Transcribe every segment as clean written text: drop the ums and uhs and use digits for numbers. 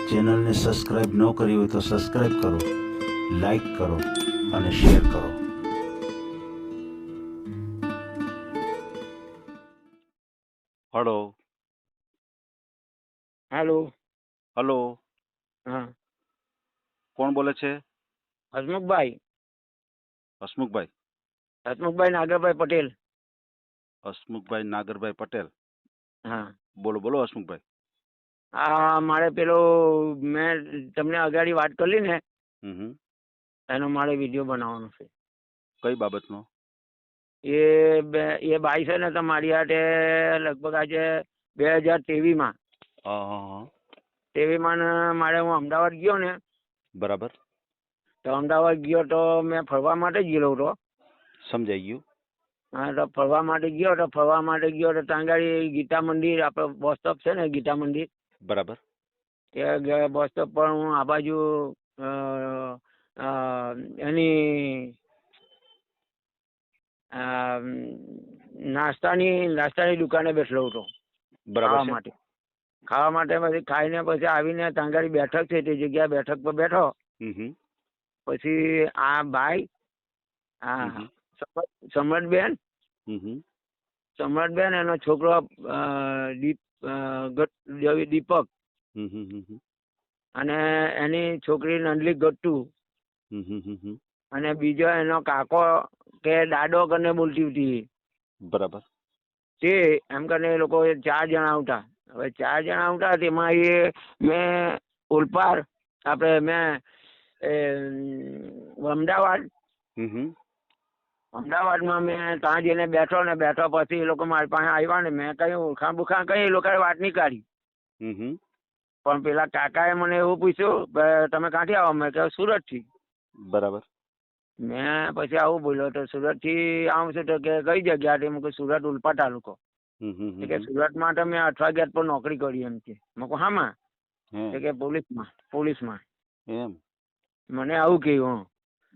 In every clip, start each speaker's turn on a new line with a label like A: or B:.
A: ચેનલને સબસ્ક્રાઇબ ન કરી હોય તો સબસ્ક્રાઇબ કરો, લાઈક કરો અને શેર કરો.
B: Hello
C: hello.
B: હલો,
C: હા,
B: કોણ બોલે છે?
C: હસમુખભાઈ.
B: હસમુખભાઈ.
C: હસમુખભાઈ નાગરભાઈ પટેલ.
B: હસમુખભાઈ નાગરભાઈ પટેલ.
C: હા.
B: બોલો બોલો હસમુખભાઈ.
C: મારે પેલો મેં તમને અગાડી વાત કરી ને
B: હમ.
C: એનો મારે વિડીયો બનાવવાનો છે.
B: કઈ બાબતનો?
C: એ બાઈ છે ને તમારી હાટે લગભગ આજે 2023માં
B: હા હા હા.
C: મારે હું અમદાવાદ ગયો ને,
B: બરાબર.
C: તો અમદાવાદ ગયો તો મેં ફરવા માટે જ ગયેલો હતો.
B: સમજાઈ ગયું.
C: હા, તો ફરવા માટે ગયો તો ત્યાં ગાડી ગીતા મંદિર, આપણે બસ સ્ટોપ છે ને ગીતા મંદિર,
B: બરાબર.
C: તે બસ સ્ટોપ પર હું આ બાજુ એની નાસ્તાની દુકાને બેઠલો હતો
B: બરાબર.
C: ખાવા માટે પછી ખાઈને પછી આવીને ત્યાં ગાડી બેઠક છે તે જગ્યાએ બેઠક પર બેઠો.
B: હમ.
C: પછી આ ભાઈ સમરતબેન
B: હમ.
C: સમરતબેન એનો છોકરો દીપક
B: હમ.
C: અને એની છોકરી નંદલી ગટ્ટુ
B: હમ.
C: અને બીજો એનો કાકો કે દાદો કરીને બોલતી હતી.
B: બરાબર.
C: તે એમ કરીને એ લોકો 4 જણા આવતા. હવે 4 જણા આવતા તેમાં મેં ઓલપાડ મેં અમદાવાદમાં મેં ત્યાં જઈને બેઠો પછી એ લોકો મારી પાસે આવ્યા ને મેં કઈ ઓળખાણ બુખાણ કઈ એ લોકોએ વાત નહીં કાઢી. પણ પેલા કાકાએ મને એવું પૂછ્યું તમે ક્યાંથી આવો? મેં કહ્યું સુરતથી.
B: બરાબર.
C: મેં પછી આવું બોલ્યો તો સુરતથી આવું છું તો કે કઈ જગ્યાથી? મેં કહ્યું સુરત ઉલપા તાલુકો. કે સુરતમાં તો મેં 8 વાગ્યા પર નોકરી કરી એમ કે. મેં કહું હામાં? કે પોલીસમાં.
B: એમ
C: મને આવું કહ્યું.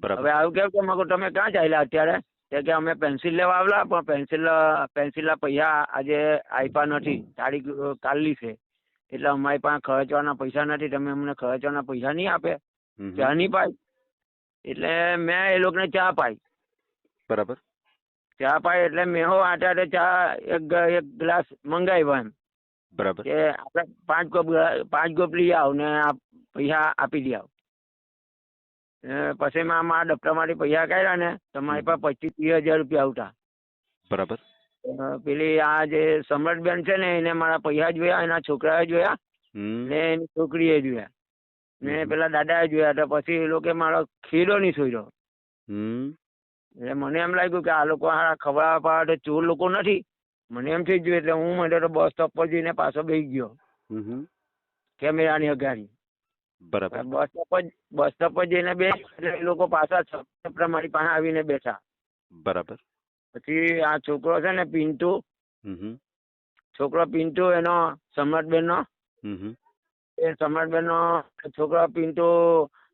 C: હવે આવું કેવું કે મેં કહું તમે ક્યાં ચાલ્યા અત્યારે? કે અમે પેન્સિલ લેવા આવેલા પણ પેન્સિલના પૈસા આજે આપ્યા નથી, તારીખ કાલની છે એટલે અમારી પાસે ખર્ચવાના પૈસા નથી, તમે અમને ખર્ચવાના પૈસા નહીં આપે? ચા નહીં પાય? એટલે મેં એ લોકોને ચા પાઈ.
B: બરાબર.
C: ચા પાઈ એટલે મેં આટા ચા એક ગ્લાસ મંગાવ્યો એમ.
B: બરાબર.
C: કે આપણે 5 કપ લઈ આવ ને પૈસા આપી દે આવ. પછી મેં મારા દફતરમાંથી પૈસા કાઢ્યા ને તમારી પાસે 25-30 હજાર રૂપિયા આવતા.
B: બરાબર.
C: પેલી આ જે સમરતબેન છે ને એને મારા પૈસા જોયા, એના છોકરાએ જોયા ને એની છોકરીએ જોયા ને પેલા દાદાએ જોયા. તો પછી એ લોકો મારો ખેડો નહીં છોડ્યો. એટલે મને એમ લાગ્યું કે આ લોકો ખબર પાડે ચોર લોકો નથી. મને એમ થઈ ગયું એટલે હું મને તો બસ સ્ટોપ પર જઈને પાછો બેસી ગયો કેમેરાની અગાડી.
B: બરાબર.
C: બસ સ્ટોપ પર જઈને એટલે એ લોકો પાછા મારી પાસે આવીને બેઠા.
B: બરાબર.
C: પછી આ છોકરો છે ને પિન્ટુ, એનો સમરતબેનનો, એ સમરતબેનનો છોકરો પિન્ટુ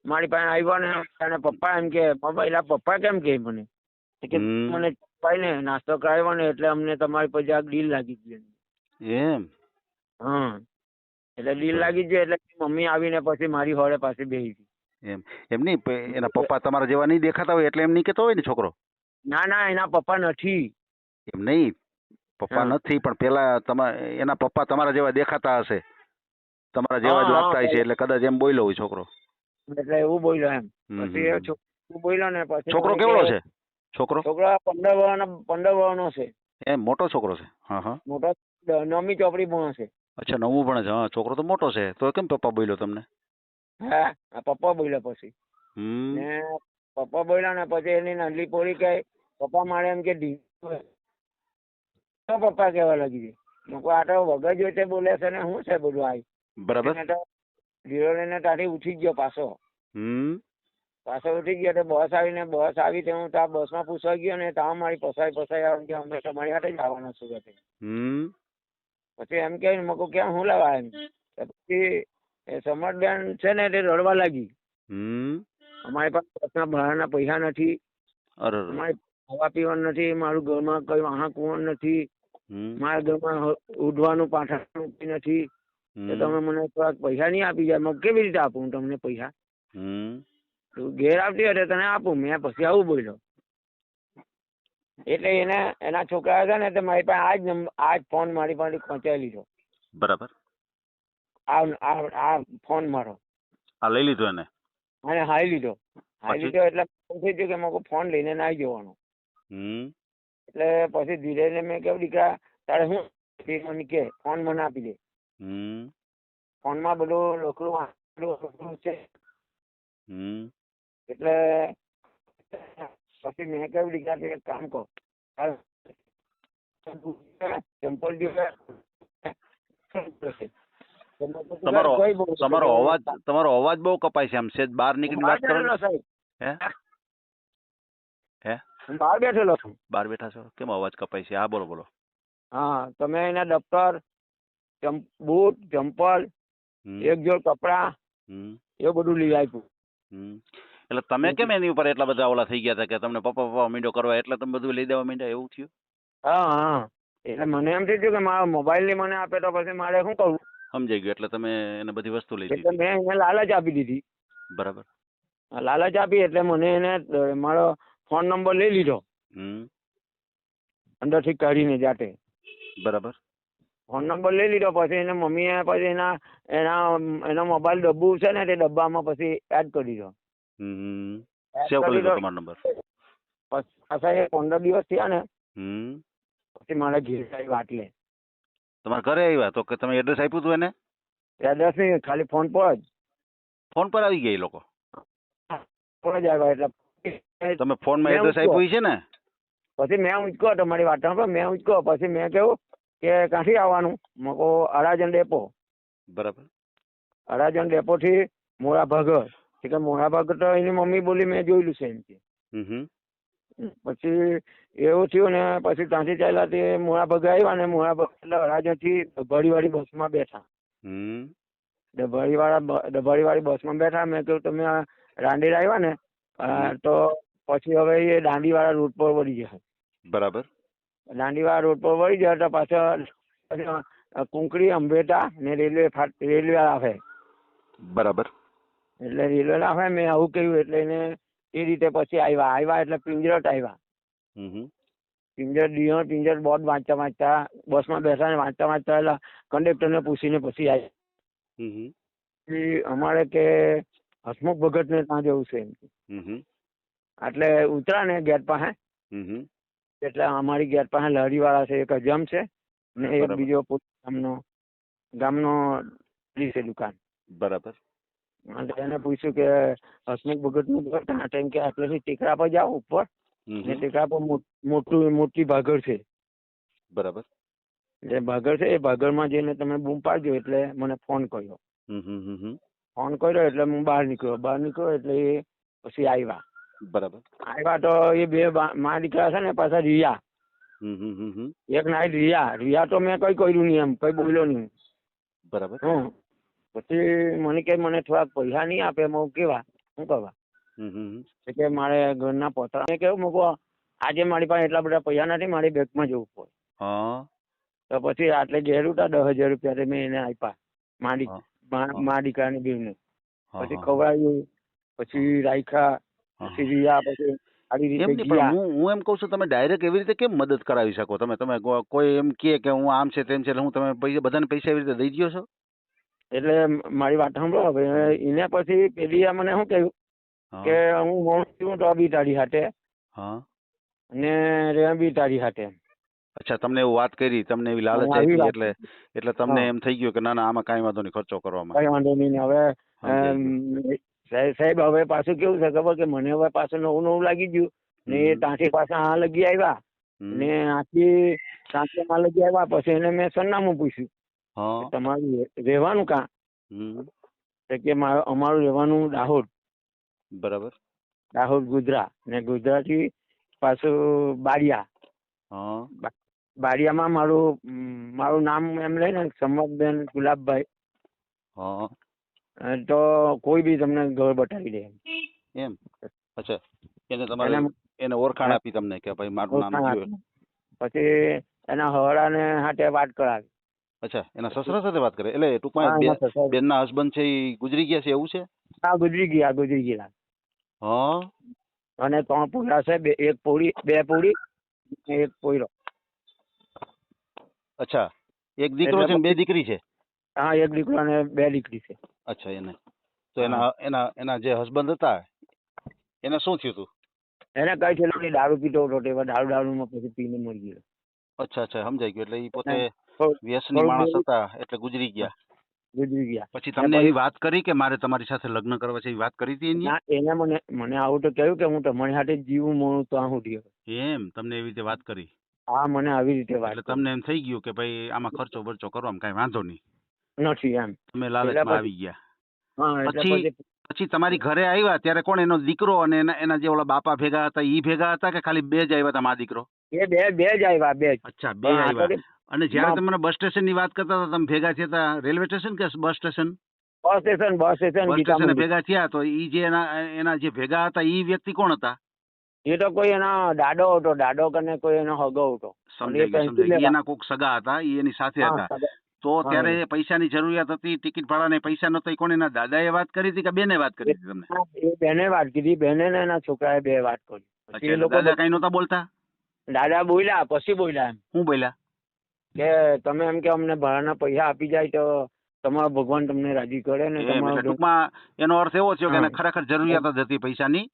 C: મારી પાસે આવ્યો ને અને પપ્પા એમ કે પપ્પા કેમ કે મને મને ને નાસ્તો કરાવ્યો ને એટલે અમને તમારી પર જરાક ડીલ લાગી ગઈ
B: એમ.
C: હા, એટલે ડીલ લાગી ગઈ એટલે મમ્મી આવીને પછી મારી હોળે પાછી બેસી ગઈ.
B: એમ નહીં, એના પપ્પા તમારા જેવા નહીં દેખાતા હોય એટલે એમ નહીં કેતો હોય ને છોકરો?
C: ના, એના પપ્પા નથી.
B: એમ નહીં, પપ્પા નથી પણ પેલા એના પપ્પા તમારા જેવા દેખાતા હશે, તમારા જેવા જ લાગતા હશે એટલે કદાચ એમ બોલ્યો હોય છોકરો.
C: એટલે એવું બોલ્યો એમ. પછી એ છોકરો બોલ્યો ને પછી
B: છોકરો કેવડો છે? છોકરો
C: 15 વર્ષનો છે.
B: એમ મોટો છોકરો છે? હા.
C: મોટો 9મી ચોપડી ભણે છે.
B: અચ્છા, 9મું ભણે છે. હા, છોકરો તો મોટો છે. તો કેમ પપ્પા બોલ્યો તમને?
C: હા, પપ્પા બોલ્યા પછી. ને પપ્પા બોલ્યા ને પછી એની નાની પોરી કહે પપ્પા મારે એમ કે પપ્પા કહેવા લાગી છે. આ તો વગર જોઈતે બોલે છે ને શું છે બધું આઈ.
B: બરાબર.
C: ધીરો લઈને ત્યાંથી ઉઠી ગયો પાછો ઉઠી ગયો તો બસ આવી તે હું ત્યાં બસમાં પૂછવા ગયો ને ત્યાં મારી પસાઈ આવી ગયા અમે તમારી હાથે જ આવવાના છું. પછી એમ કે મકો ક્યાં હું લાવવા એમ. પછી સમરતબેન છે ને તે રડવા લાગી. અમારી પાસે બસના ભાડાના પૈસા નથી, અમારી ખાવા પીવાનું નથી, મારું ઘરમાં કઈ વાહન કુવન નથી, મારા ઘરમાં ઉઠવાનું પાઠવાનું નથી, તો તમે મને થોડાક પૈસા નહીં આપી જાય. મેં કેવી રીતે આપું હું તમને પૈસા? તું ઘેર આવતી હતી તને આપું. મેં પછી આવું બોલ્યો. એટલે એના છોકરા હતા ને, તો મારી પાસે આ જ ફોન મારી પાસે પહોંચાડી લીધો.
B: બરાબર.
C: આ ફોન મારો
B: આ લઈ લીધો એને?
C: અને હાઈ લીધો એટલે થઈ ગયું કે મારો ફોન લઈને ના આવી જવાનો. એટલે પછી ધીરે મેં કહ્યું દીકરા તારે શું કે ફોન મને આપી દે. ફોનમાં બધું લોકરું છે. એટલે પછી મેં કહ્યું દીકરા એક કામ કર, ચંપલ
B: તમારો અવાજ બહુ કપાય છે. આમ સેજ બહાર નીકળીને વાત કરો
C: સાહેબ.
B: હે
C: હું બહાર બેઠેલો છું.
B: બહાર બેઠા છો? કેમ અવાજ કપાય છે? હા બોલો બોલો.
C: હા, તમે એના દફતર, બૂટ, ચંપલ, એક જોડ કપડા એવું બધું લઈ આપ્યું.
B: એટલે તમે કેમ એની ઉપર એટલા બધા ઓલા થઈ ગયા હતા કે તમને પપ્પા મીંડો કરવા, એટલે તમે બધું લઈ દેવા માંડ્યા, એવું થયું?
C: હા, એટલે મને એમ થઈ ગયું કે મારા મોબાઈલ ની મને આપે તો પછી મારે શું કરવું?
B: સમજાઈ ગયું. એટલે તમે એને બધી વસ્તુ લઈ
C: એટલે
B: દીધી.
C: મેં એને લાલચ આપી દીધી.
B: બરાબર.
C: લાલચ આપી એટલે મને એને મારો ફોન નંબર લઈ લીધો અંદરથી કાઢીને જાતે.
B: બરાબર.
C: ફોન નંબર લઈ લીધો. પછી એને મમ્મીએ પછી એના મોબાઈલ ડબ્બુ છે ને, તે ડબ્બામાં પછી એડ કરી દીધો.
B: સેવ કરી દીધો તમારો નંબર.
C: પાછા 15 દિવસ થયા ને પછી મારા ઘેર આવ્યા. એટલે
B: તમારા ઘરે આવ્યા તો કે તમે એડ્રેસ આપ્યું હતું એને?
C: એડ્રેસ નહીં, ખાલી ફોન પર જ.
B: ફોન પર આવી ગયા એ લોકો?
C: પર જ આવ્યા. એટલે
B: તમે ફોનમાં એડ્રેસ આપ્યું છે ને?
C: પછી મેં ઉંચકો તમારી વાત સાંભળો. મેં ઉંચકો પછી મેં કહ્યું કે ક્યાંથી આવવાનું? મેં કહું અડાજણ ડેપો.
B: બરાબર.
C: અડાજણ ડેપો થી મોરા ભાગર. કે મોરા ભાગર તો એની મમ્મી બોલી મેં જોયેલું છે એમ કે. પછી એવું થયું ને પછી ત્યાંથી ચાલ્યા તે મોરા ભાગર આવ્યા ને મોરા ભાગર એટલે અડાજણ થી ડભાડીવાળી બસમાં બેઠા. ડભાડીવાળી બસમાં બેઠા. મેં કહ્યું તમે રાંદેર આવ્યા ને તો પછી હવે એ દાંડીવાળા રોડ પર વળી ગયા.
B: બરાબર.
C: દાંડીવાળા રોડ પર વળી ગયા તો પાછળ કુંકડી, અંબેટા ને રેલવે આવે.
B: બરાબર.
C: એટલે રેલવે આવે. મેં આવું કહ્યું એટલે એને એ રીતે પછી આવ્યા એટલે પિંજરટ આવ્યા. પિંજર બોર્ડ વાંચતા બસમાં બેઠા ને વાંચતા એટલે કંડક્ટરને પૂછીને પછી આવ્યા. અમારે કે હસમુખ ભગત ને ત્યાં જવું છે એમ. એટલે ઉતરા ને ગેટ પાસે એટલે અમારી ગેટ પાસે લહેરીવાળા છે, એક અજમ છે ને એક બીજો ગામનો છે દુકાન.
B: બરાબર.
C: એને પૂછ્યું કે હસમુખ ભગત નું ઘર ક્યાં? ટાઈમ કે આટલેથી ટેકરા પર જાઓ ઉપર ને ટેકરા પર મોટી ભાગર છે.
B: બરાબર.
C: એટલે ભાગર છે, એ ભાગરમાં જઈને તમે બૂમ પાડજો એટલે મને ફોન કર્યો. ફોન કર્યો એટલે હું બહાર નીકળ્યો એટલે એ પછી આવ્યા.
B: બરાબર. આવ્યા
C: તો એ બે મા દીકરા છે ને પાછા રિયા. એક નાઈટ રિયા તો મેં કઈ કર્યું નહીં, એમ કઈ બોલ્યો નહીં.
B: બરાબર.
C: પછી મને કે મને થોડાક પૈસા નહીં આપે. હું કેવા શું કરવા? કે મારે ઘરના પોતા મેં કેવું મૂકો આજે મારી પાસે એટલા બધા પૈસા નથી, મારી બેંકમાં જવું પડે. તો પછી આટલે ઘેર ઉઠા 10,000 રૂપિયા મેં એને આપ્યા મા દીકરાની બેવને. પછી ખવડાવ્યું, પછી રાખ્યા, પછી રિયા પછી સારી રીતે ગયા.
B: હું એમ કઉ છું તમે ડાયરેક્ટ એવી રીતે કેમ મદદ કરાવી શકો? તમે કોઈ એમ કે હું આમ છે તેમ છે હું તમે બધાને પૈસા એવી રીતે દઈ દો છો? એટલે
C: મારી વાત સાંભળો. હવે એને પછી પેલી મને શું કહ્યું કે હું માણસ છું તો બી તારી હાથે ને રે બી તારી હાથે.
B: અચ્છા, તમને એવું વાત કરી, તમને એવી લાલચ આપી એટલે તમને એમ થઈ ગયું કે ના ના આમાં કાંઈ વાંધો નહીં, ખર્ચો કરવામાં
C: કઈ વાંધો નહીં. હવે સાહેબ હવે પાછું કેવું છે ખબર કે મને હવે પાછું નવું લાગી ગયું ને એ ત્યાંથી પાછા આ લગી આવ્યા ને આથી સાંજે લગી આવ્યા. પછી એને મેં સરનામું પૂછ્યું તમારું રહેવાનું કાં? કે અમારું રહેવાનું દાહોદ.
B: બરાબર.
C: દાહોદ ગુજરાત ને ગુજરાતથી પાછું બારિયા. બારિયામાં મારું નામ એમ લઈને સમકબેન ગુલાબભાઈ. તો કોઈ બી તમને ઘર બતાવી દે
B: એમ. અચ્છા, એને તમારે એને ઓળખાણ આપી તમને કે ભાઈ મારું નામ.
C: પછી એના હવાડાને હાથે વાત કરાવી.
B: અચ્છા, એના સસરા સાથે વાત કરે એટલે
C: હા
B: ટૂંકમાં
C: એના સસરા
B: બેનના હસબન્ડ છે એ ગુજરી ગયા છે એવું છે?
C: હા ગુજરી ગયા
B: હા.
C: અને 3 પોયરા છે, એક પોળી 2 પોળી ને એક પોયરો.
B: અચ્છા, એક દીકરો
C: એટલે
B: છે ને 2 દીકરી છે?
C: હા એક દીકરો અને 2 દીકરી છે.
B: અચ્છા, એને તો
C: હા.
B: એના એના એના જે હસબન્ડ હતા એને શું થયું હતું?
C: એને કઈ છે નહીં, દારૂ પીતો હતો તે દારૂમાં પછી પીને મરી ગયો.
B: અચ્છા અચ્છા, સમજાઈ ગયું. એટલે એ પોતે
C: અને થોડું
B: વ્યસની
C: થોડુંક
B: માણસ
C: બોલી
B: હતા એટલે ગુજરી ગયા.
C: ગુજરી ગયા.
B: પછી
C: ને
B: તમને એવી વાત કરી કે મારે તમારી સાથે લગ્ન કરવા છે, એવી વાત કરી હતી એની?
C: ના એને મને આવું તો કહ્યું કે હું તમારી સાથે જીવું મોણું તો આવું થયું.
B: એમ તમને એવી રીતે વાત કરી?
C: હા મને આવી રીતે વાત
B: એટલે
C: કરી.
B: તમને એમ થઈ ગયું કે ભાઈ આમાં ખર્ચો બરચો કરવામાં કાંઈ વાંધો નહીં,
C: નથી એમ.
B: તમે
C: એટલે
B: લાલચમાં
C: પછી
B: આવી ગયા.
C: હા એટલે
B: પછી પછી તમારી ઘરે આવ્યા ત્યારે કોણ, એનો દીકરો અને એના જે ઓલા બાપા ભેગા હતા ઈ ભેગા હતા કે ખાલી 2 જ આવ્યા હતા, મા દીકરો?
C: એ બે જ આવ્યા, 2 જ.
B: અચ્છા, 2
C: પણ આ તો
B: આવ્યા. અને જ્યારે તમે મને બસ સ્ટેશન ની વાત કરતા હતા, તમે ભેગા થયા હતા રેલવે સ્ટેશન કે બસ સ્ટેશન?
C: બસ સ્ટેશન
B: બસ સ્ટેશને
C: ગીતા
B: ભેગા થયા તો ઈ જે એના જે ભેગા હતા ઈ વ્યક્તિ કોણ હતા?
C: એ તો કોઈ એનો દાડો હતો, દાડો કરીને કોઈ એનો હગો હતો.
B: સમજાઈ ગયું સમજાઈ ગયું. ઈ એના કોક સગા હતા, ઈ એની સાથે
C: હા
B: હતા.
C: સગા.
B: તો
C: હા
B: ત્યારે પૈસાની જરૂરિયાત હતી, ટિકિટ ભાડાને પૈસા નતો, ઈ કોણ એના દાદાએ વાત કરી હતી કે બેને વાત કરી હતી તમને?
C: એ બેને વાત કરી, બેને ને એના છોકરાએ 2 વાત કરી.
B: અચ્છા,
C: પછી એ
B: એટલે
C: લોકો
B: દાદા કઈ નહોતા બોલતા?
C: દાદા બોલ્યા, પછી બોલ્યા એમ
B: શું બોલ્યા?
C: કે તમે એમ કે અમને ભાડાના પૈસા આપી જાય તો તમારો ભગવાન તમને રાજી કરે ને
B: એમ એટલે
C: તમારો
B: ટૂંકમાં એનો અર્થ એવો થયો કે એને
C: હા.
B: ખરેખર જરૂરિયાત જ હતી પૈસાની,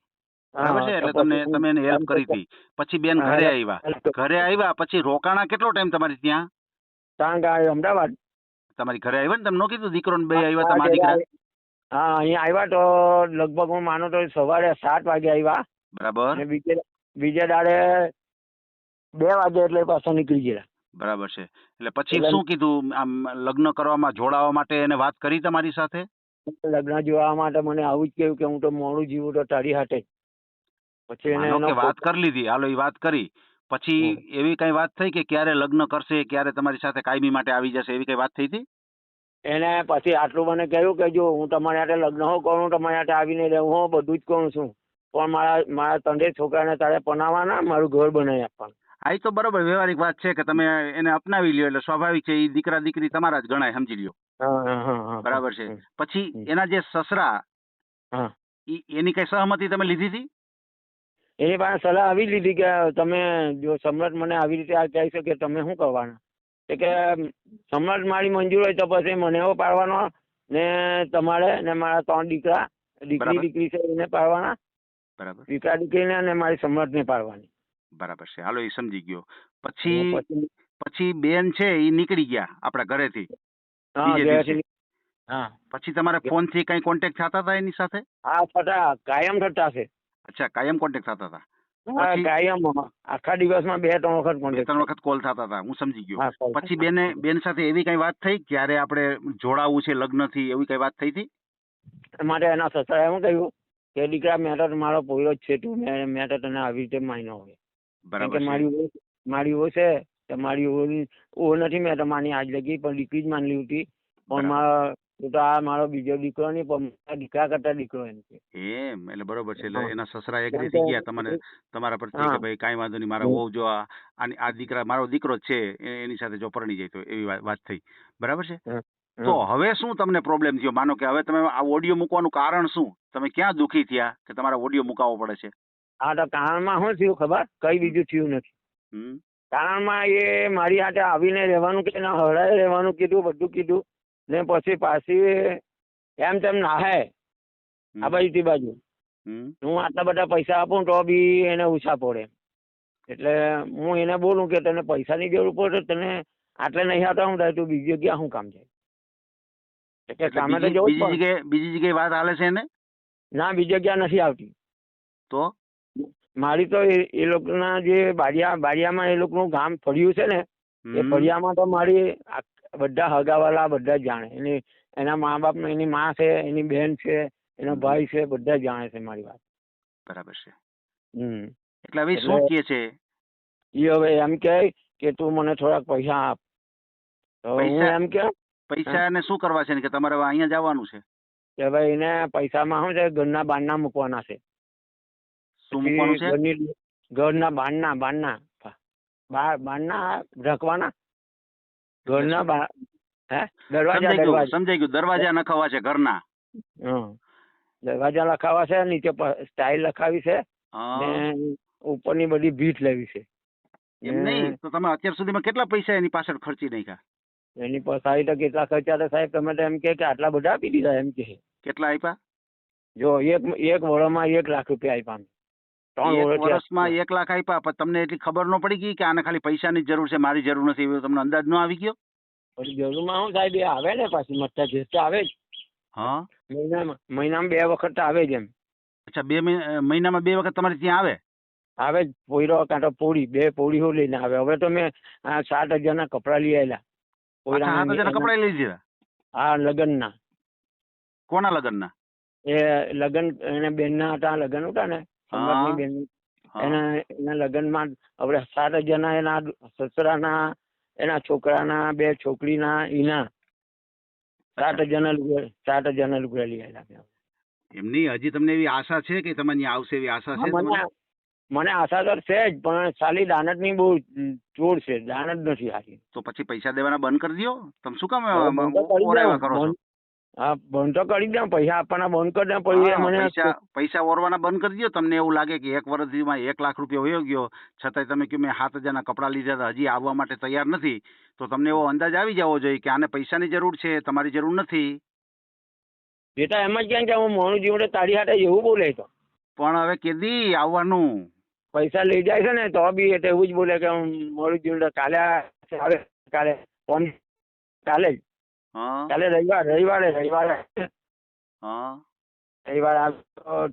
B: બરાબર
C: હા
B: છે?
C: તો
B: એટલે
C: પછી
B: તમે એને હેલ્પ કરી હતી. પછી બેન ઘરે આવ્યા. ઘરે
C: હા.
B: આવ્યા પછી રોકાણા કેટલો ટાઈમ તમારી ત્યાં?
C: કારણ કે અમદાવાદ.
B: તમારી ઘરે આવ્યા ને, તમે ન કીધું દીકરો ને 2
C: હા
B: આવ્યા તમારા દીકરા?
C: હા અહીંયા આવ્યા તો લગભગ હું માનો તો સવારે 7 વાગે આવ્યા.
B: બરાબર
C: અને બીજે દાડે 2 વાગે એટલે પાછા નીકળી ગયા.
B: બરાબર છે. એટલે પછી શું કીધું, આમ લગ્ન કરવામાં જોડાવા માટે એને વાત કરી તમારી સાથે?
C: લગ્ન જોવા માટે મને આવું જ કહ્યું કે હું તો મોડું જીવું તો તારી હાથે જ. પછી એને
B: માનો
C: એનો
B: કે વાત કરી લીધી, હાલો એ વાત કરી, પછી એવી કઈ વાત થઈ કે ક્યારે લગ્ન કરશે, ક્યારે તમારી સાથે કાયમી માટે આવી જશે, એવી કઈ વાત થઈ હતી?
C: એને પછી આટલું મને કહ્યું કે જો હું તમારી હાથે લગ્ન હો કરું, તમારી હાથે આવીને રહું હો, બધું જ કરું છું, પણ મારા તંદે છોકરાને તારે પનાવવાના, મારું ઘર બનાવી આપવાનું.
B: આ તો બરોબર વ્યવહારિક વાત છે કે તમે એને અપનાવી લ્યો એટલે સ્વાભાવિક છે, એ દીકરા દીકરી તમારા જ ગણાય, સમજી લ્યો. બરાબર છે. પછી એના જે સસરા, એની કઈ સહમતી તમે લીધી હતી?
C: એની પાસે સલાહ આવી લીધી કે તમે જો સમ્રાટ મને આવી રીતે આ કહે છે કે તમે શું કરવાના, કે સમ્રાટ મારી મંજૂર હોય તો પછી મને એવો પાડવાનો ને તમારે ને મારા 3 દીકરા, દીકરી છે એને પાડવાના.
B: બરાબર.
C: દીકરા દીકરીને અને મારી સમ્રાટને પાડવાની.
B: બરાબર છે, હાલો એ સમજી ગયો. પછી બેન છે એ નીકળી ગયા આપણા ઘરેથી બીજે દિવસે.
C: હા.
B: પછી તમારે ફોન થી કઈ કોન્ટેક્ટ થતા હતા એની સાથે?
C: હા થતા, કાયમ થતા છે.
B: અચ્છા, કાયમ કોન્ટેક્ટ થતા હતા?
C: હા કાયમ, આખા દિવસમાં 2-3 વખત કોન્ટેક્ટ.
B: 2-3 વખત કોલ થતા હતા, હું સમજી ગયો.
C: હા.
B: પછી બેન સાથે એવી કઈ વાત થઈ ક્યારે આપણે જોડાવું છે લગ્ન થી, એવી કઈ વાત થઈ હતી?
C: માટે એના સસરાએ એમ કહ્યું કે દીકરા મેં તો મારો પોયરો જ છે, તું મેં તો તને આવી રીતે માન્યો હોય.
B: બરાબર છે.
C: મારી ઓ છે તો મારી ઓ નથી, મેં તો માની આજ લગી, પણ દીકરી જ માનલી હતી. પણ મારો બીજો દીકરો નહીં, પણ દીકરા કરતા દીકરો એમ છે.
B: એમ એટલે બરોબર છે. એટલે એના સસરા એગ્રી થઈ ગયા તમારા પ્રત્યે કે ભાઈ કાંઈ વાંધો નહીં, મારા વહુ જો આ દીકરા મારો દીકરો જ છે એની સાથે જો પરણી જાય તો, એવી વાત થઈ. બરાબર છે. તો હવે શું તમને પ્રોબ્લેમ થયો? માનો કે હવે તમે આ ઓડિયો મૂકવાનું કારણ શું? તમે ક્યાં દુખી થયા કે તમારે ઓડિયો મુકાવવો પડે છે?
C: હા તો કારણમાં શું થયું ખબર? કઈ બીજું થયું નથી. કારણમાં એ મારી હાથે આવીને રહેવાનું કે હળાએ રહેવાનું કીધું, બધું કીધું ને પછી પાછી એમ તેમ નાહે આ બાજુ. હું આટલા બધા પૈસા આપું તો બી એને ઓછા પડે. એટલે હું એને બોલું કે તને પૈસાની જરૂર પડે, તને આટલે નહીં આવતા હું થાય, તું બીજી જગ્યા શું કામ જાય?
B: બીજી જગ્યાએ વાત હાલે છે એને?
C: ના, બીજી જગ્યા નથી આવતી.
B: તો
C: મારી તો એ લોકોના જે બારિયામાં એ લોકોનું ગામ ફળિયું છે ને, એ ફળિયામાં તો મારી બધા હગાવાલા બધા જાણે. એના મા બાપ, એની માં છે, એની બેન છે, એનો ભાઈ છે, બધા જાણે છે મારી વાત.
B: બરાબર છે. એટલે હવે શું કહે છે?
C: એ હવે એમ કે તું મને થોડાક પૈસા આપ. હું એમ કે
B: પૈસા એને શું કરવા છે કે તમારે અહીંયા જવાનું છે? કે
C: ભાઈ એને પૈસામાં શું છે, ઘરના બારના મૂકવાના છે.
B: શું મૂકવાનું છે?
C: ઘરના બારના ઢકવાના. ઘરના હે દરવાજા
B: સમજાઈ ગયું. દરવાજા નખાવા છે ઘરના.
C: હા દરવાજા લખાવા છે, નીચે સ્ટાઇલ લખાવી છે
B: હા.
C: ને ઉપરની બધી ભીત લેવી છે.
B: એમ નહીં તો તમે અત્યાર સુધીમાં કેટલા પૈસા એની પાછળ ખર્ચી નાખ્યા?
C: એની પાછળ તો કેટલા ખર્ચા તો સાહેબ તમે તો એમ કે આટલા બધા આપી દીધા એમ કે.
B: કેટલા આપ્યા?
C: જો એક વર્ષમાં 1 લાખ રૂપિયા આપ્યા અમે. 3
B: એક વર્ષમાં 1 લાખ આપ્યા, પણ તમને એટલી ખબર ન પડી ગઈ કે આને ખાલી પૈસાની જરૂર છે, મારી જરૂર નથી, એવો તમને અંદાજ ન આવી ગયો?
C: પછી જરૂરમાં હું સાહેબ એ આવે ને પાછી મત્તા જે તો આવે જ.
B: હા
C: મહિનામાં 2 વખત તો આવે જ એમ.
B: અચ્છા, મહિનામાં 2 વખત તમારે ત્યાં
C: આવે જ પોયરો કાં તો પોળી, 2 પોળીઓ લઈને આવે. હવે તો મેં 7,000 કપડાં લઈ આવેલા.
B: 7,000 કપડા લઈ દીધા?
C: હા લગ્નના.
B: કોના લગ્નના?
C: એ લગ્ન એને બેનના હતા, લગ્ન હતા ને સમ્રાટની બેન, એના લગ્નમાં હવે 7,000 એના સસરાના, એના છોકરાના, 2 છોકરીના, એના 7,000 લુગડા લઈ આવેલા.
B: એમની હજી તમને એવી આશા છે કે તમે અહીંયા આવશે એવી આશા છે તમને?
C: મને આશા તો છે જ, પણ સાલી દાનત ની બહુ ચોર છે, દાનત નથી સારી.
B: તો પછી પૈસા દેવાના બંધ કરી દો. તમે શું કામ
C: બંધ
B: કરો છો?
C: હા બંધ તો કરી દઉં, પૈસા આપવાના બંધ કરી દઉં. પછી મને
B: પૈસા ઓરવાના બંધ કરી દો. તમને એવું લાગે કે 1 વર્ષમાં 1 લાખ રૂપિયા વયો ગયો, છતાંય તમે કહ્યું મેં 7,000 કપડાં લીધા હતા, હજી આવવા માટે તૈયાર નથી, તો તમને એવો અંદાજ આવી જવો જોઈએ કે આને પૈસાની જરૂર છે, તમારી જરૂર નથી.
C: બેટા એમ જ કેમ કે હું મોણું જીવડે તારી હાથે એવું બોલે તો.
B: પણ હવે કેદી આવવાનું?
C: પૈસા લઈ જાય છે ને તો બી એટલે એવું જ બોલે કે હું મોડું જીવડે કાલે આવે, કાલે જ રવિવારે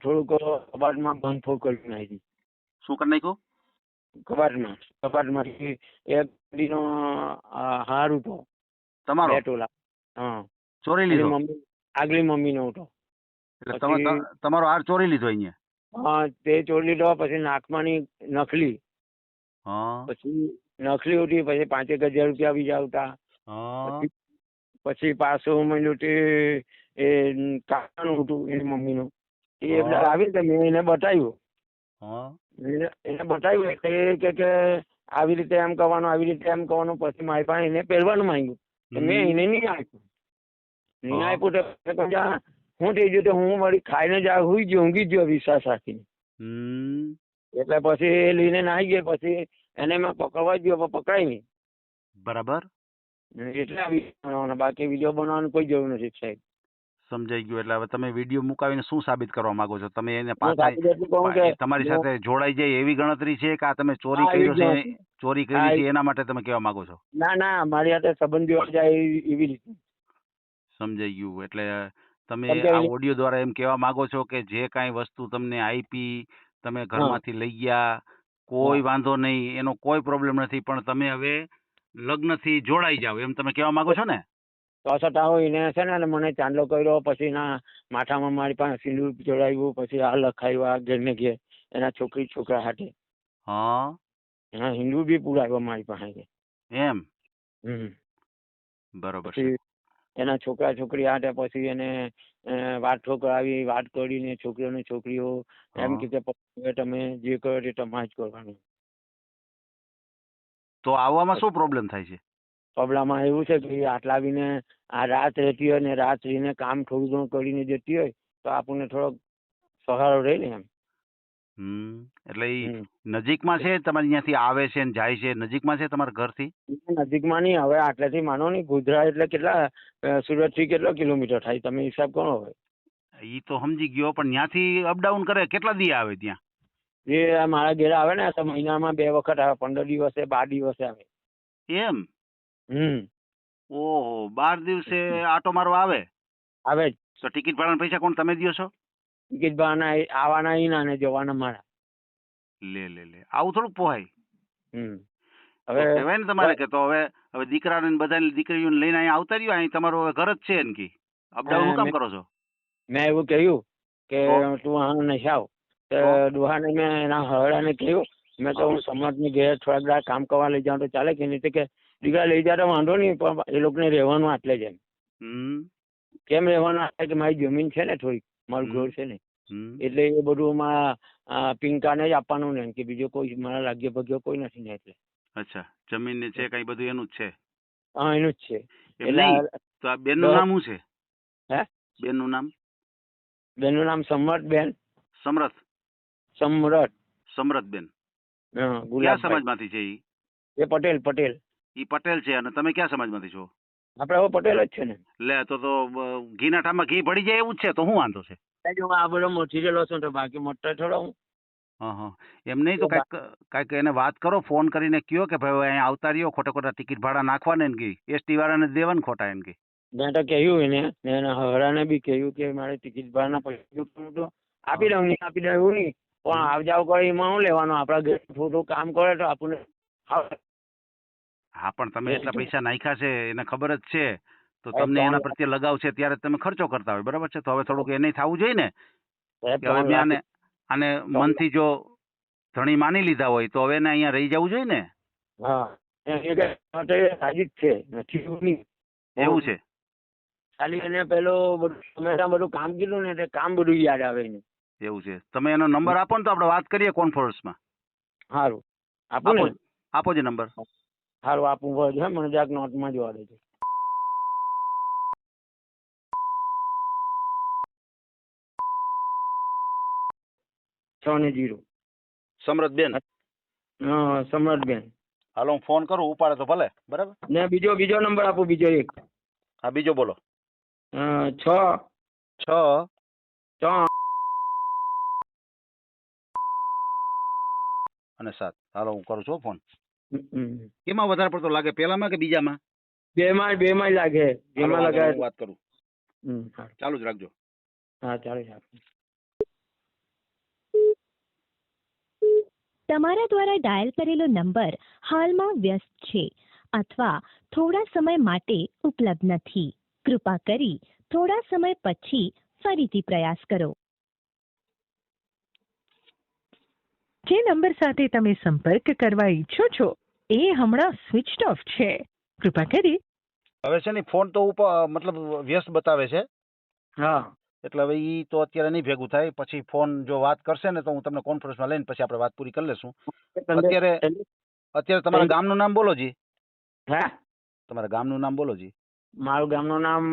C: થોડુંક કબાટમાં ભંગફોડ કરી નાખી.
B: શું કરી નાખ્યું?
C: કબાટમાંથી એક ગાડીનો હાર હતો
B: તમારો?
C: 2 તોલા. હા
B: ચોરી લીધો?
C: આગલી મમ્મીનો હતો.
B: એટલે તમારો હાર ચોરી લીધો અહીંયા?
C: હા તે ચોરી લીધો. પછી નાકમાંની નકલી, પછી નકલી ઉઠી, પછી 5,000 રૂપિયા બીજા આવતા. પછી પાછું મળ્યું તે એ કાકાનું હતું એની મમ્મીનું, એ બધા આવી રીતે મેં એને બતાવ્યું. એને બતાવ્યું એટલે કે આવી રીતે એમ કરવાનું, આવી રીતે એમ કરવાનું. પછી મારી પાસે એને પહેરવાનું માંગ્યું, મેં એને નહીં આપ્યું. નહીં આપ્યું તો હું થઈ ગયું, તો હું વળી ખાઈને જ ઊંઘી ગયો વિશ્વાસ રાખીને. એટલે પછી એ લઈને નાહી ગયો. પછી એને મેં પકડવા ગયો, પણ પકડાય નહીં.
B: બરાબર.
C: એટલે બનાવવાનો, બાકી વિડીયો બનાવવાની કોઈ જરૂર નથી સાહેબ.
B: સમજાઈ ગયું. એટલે હવે તમે વિડીયો મુકાવીને શું સાબિત કરવા માંગો છો? તમે એને પાછા તમારી સાથે જોડાઈ જાય એવી ગણતરી છે કે આ તમે ચોરી કરી છે એના માટે તમે કહેવા માંગો છો?
C: ના ના, મારી સાથે સંબંધ જોડાઈ જાય એવી રીતે.
B: સમજાઈ ગયું. એટલે તમે આ ઓડિયો દ્વારા એમ કહેવા માંગો છો કે જે કાંઈ વસ્તુ તમને આપી, તમે ઘરમાંથી લઈ ગયા, કોઈ વાંધો નહીં, એનો કોઈ પ્રોબ્લેમ નથી, પણ તમે હવે લગ્નથી જોડાઈ જાવ એમ તમે કહેવા માંગો છો ને?
C: તો છતાં એને છે ને મને ચાંદલો કર્યો. પછી ના માથામાં મારી પાસે સિંદૂર જોડાવ્યું. પછી આ લખાવ્યું ઘેર ને ઘેર એના છોકરા હાથે. એના હિન્દુ બી પુરાવ્યો મારી પાસે
B: એમ? બરોબર.
C: એના છોકરી હાથે પછી એને વાત ઠોકરાવી, વાત કરીને છોકરીઓ એમ કે તમે જે કરો તે તમારે જ કરવાનું.
B: તો આવવામાં શું પ્રોબ્લેમ થાય છે?
C: પ્રોબ્લેમમાં એવું છે કે આટલા આવીને આ રાત રહેતી હોય ને રાત રહીને કામ થોડું ઘણું કરીને જતી હોય તો આપણને થોડોક સહારો રહે ને એમ.
B: એટલે નજીકમાં છે તમારે? અહીંયાથી આવે છે ને જાય છે? નજીકમાં છે તમારા ઘરથી?
C: નજીકમાં નહીં. હવે આટલેથી માનો નહીં, ગોધરા એટલે કેટલા, સુરત થી કેટલો કિલોમીટર થાય તમે હિસાબ કરો. હવે
B: એ તો સમજી ગયો, પણ ત્યાંથી અપડાઉન કરે કેટલા દી આવે ત્યાં?
C: એ મારા ઘેર આવે ને તો મહિનામાં 2 વખત આવે, 15 દિવસે 12 દિવસે આવે.
B: એમ? ઓહો, 12 દિવસે આટો મારવા આવે જ. તો ટિકિટ ભાડાના પૈસા કોણ તમે દો છો?
C: ટિકિટ ભાડાના આવવાના એના ને જવાના મારા.
B: લે આવું થોડુંક પોહાય. હવે કહેવાય ને તમારે કે તો હવે દીકરાને બધાને દીકરીઓને લઈને અહીંયા આવતા રહ્યો, અહીં તમારું હવે ઘર જ છે ને કે અપડાઉન શું કામ કરો છો?
C: મેં એવું કહ્યું કે તું આને નહીં આવ. ડોહાને મેં એના હરડાને કહ્યું, મેં તો હું સમાજની ઘેર થોડાક કામ કરવા લઈ જાઉં તો ચાલે કે નહીં? કે દીકરા લઈ જાય તો વાંધો નહીં, પણ એ લોકોને રહેવાનું આટલે જ એમ. કેમ રહેવાનું આટલે કે મારી જમીન છે ને થોડીક, મારું ઘર છે ને, એટલે એ બધું મારા પિંકાને જ આપવાનું ને, કે બીજો કોઈ મારા લાગ્યો ભગ્યો કોઈ નથી ને એટલે.
B: અચ્છા, જમીન ને છે કઈ બધું એનું જ છે?
C: હા એનું જ છે.
B: એમ
C: એટલે
B: નહીં તો આ બેનનું નામ શું છે?
C: હે?
B: બેનનું નામ?
C: બેનનું નામ સમરથબેન.
B: સમરથ. સમરથબેન.
C: હા,
B: કયા
C: ગુલાબભાઈ.
B: સમાજમાંથી છે ઈ?
C: એ પટેલ.
B: ઈ પટેલ છે અને તમે કયા સમાજમાંથી છો?
C: આપણે હવે પટેલ જ છે ને.
B: લે તો ઘીના ઠામમાં ઘી પડી જાય એવું જ છે તો શું વાંધો છે?
C: જો આ બધો મટીરિયલ હશે તો બાકી મોટા થોડો હું.
B: હા એમ નહીં તો કાંઈક એને વાત કરો, ફોન કરીને કયો કે ભાઈ અહીંયા આવતા રહ્યો, ખોટા ટિકિટ ભાડા નાખવાને ને કે એસટી વાળાને દેવાને ખોટા એમ કે.
C: મેં તો કહ્યું એને ને એના હરાને બી કહ્યું કે મારે ટિકિટ ભાડાના પૈસા તો આપી દઉં, નહીં આપી દઉં એવું નહીં, પણ આવ જાવ કરે એમાં શું લેવાનું, આપણા ઘરે થોડું કામ કરે તો આપણને
B: હા પણ તમે એટલા પૈસા નાખ્યા છે એને ખબર જ છે તો તમને એના પ્રત્યે લગાવ છે ત્યારે તમે ખર્ચો કરતા હોય, બરાબર છે? તો હવે થોડુંક એને થવું જોઈએ ને કે હવે મેં આને મનથી જો ધણી માની લીધા હોય તો હવે એને અહીંયા રહી જવું જોઈએ ને.
C: હા રાજી જ છે, નથી એવું નહીં.
B: એવું છે?
C: ખાલી એને પેલો બધું કામ કીધું ને એટલે કામ બધું યાદ આવે એને.
B: એવું છે? તમે એનો નંબર આપો ને તો આપણે વાત કરીએ કોન્ફરન્સમાં.
C: સારું આપો ને.
B: આપો જે નંબર.
C: સારું આપવું પડે છે, મને જરાક નોટમાં જોવા દેજો.
B: સમરથબેન.
C: હા સમરથબેન.
B: હાલો હું ફોન કરું, ઉપાડે તો ભલે, બરાબર
C: ને બીજો નંબર આપો, બીજો એક.
B: હા બીજો બોલો.
C: 6
B: અને 7. હાલો હું કરું છું ફોન. કેમાં વધારે પડતો લાગે, પેલામાં કે બીજામાં?
C: બેમાં લાગે. બેમાં લાગે.
B: હું વાત કરું. ચાલુ જ રાખજો.
C: હા ચાલુ જ રાખજો.
D: તમારા દ્વારા ડાયલ કરેલો નંબર હાલમાં વ્યસ્ત છે અથવા થોડા સમય માટે ઉપલબ્ધ નથી. કૃપા કરી થોડા સમય પછી ફરીથી પ્રયાસ કરો.
E: જે નંબર સાથે તમે સંપર્ક કરવા ઈચ્છો છો એ હમણાં સ્વિચ ઓફ છે. કૃપા કરી
B: હવે છે ને ફોન તો મતલબ વ્યસ્ત બતાવે છે.
C: હા
B: એટલે હવે ઈ તો અત્યારે નહીં ભેગું થાય, પછી ફોન જો વાત કરશે ને તો હું તમને કોન્ફરન્સમાં લઈને પછી આપણે વાત પૂરી કરી લેશું. અત્યારે તમારા ગામનું નામ બોલો જી.
C: હે?
B: તમારા ગામનું નામ બોલો જી.
C: મારું ગામનું નામ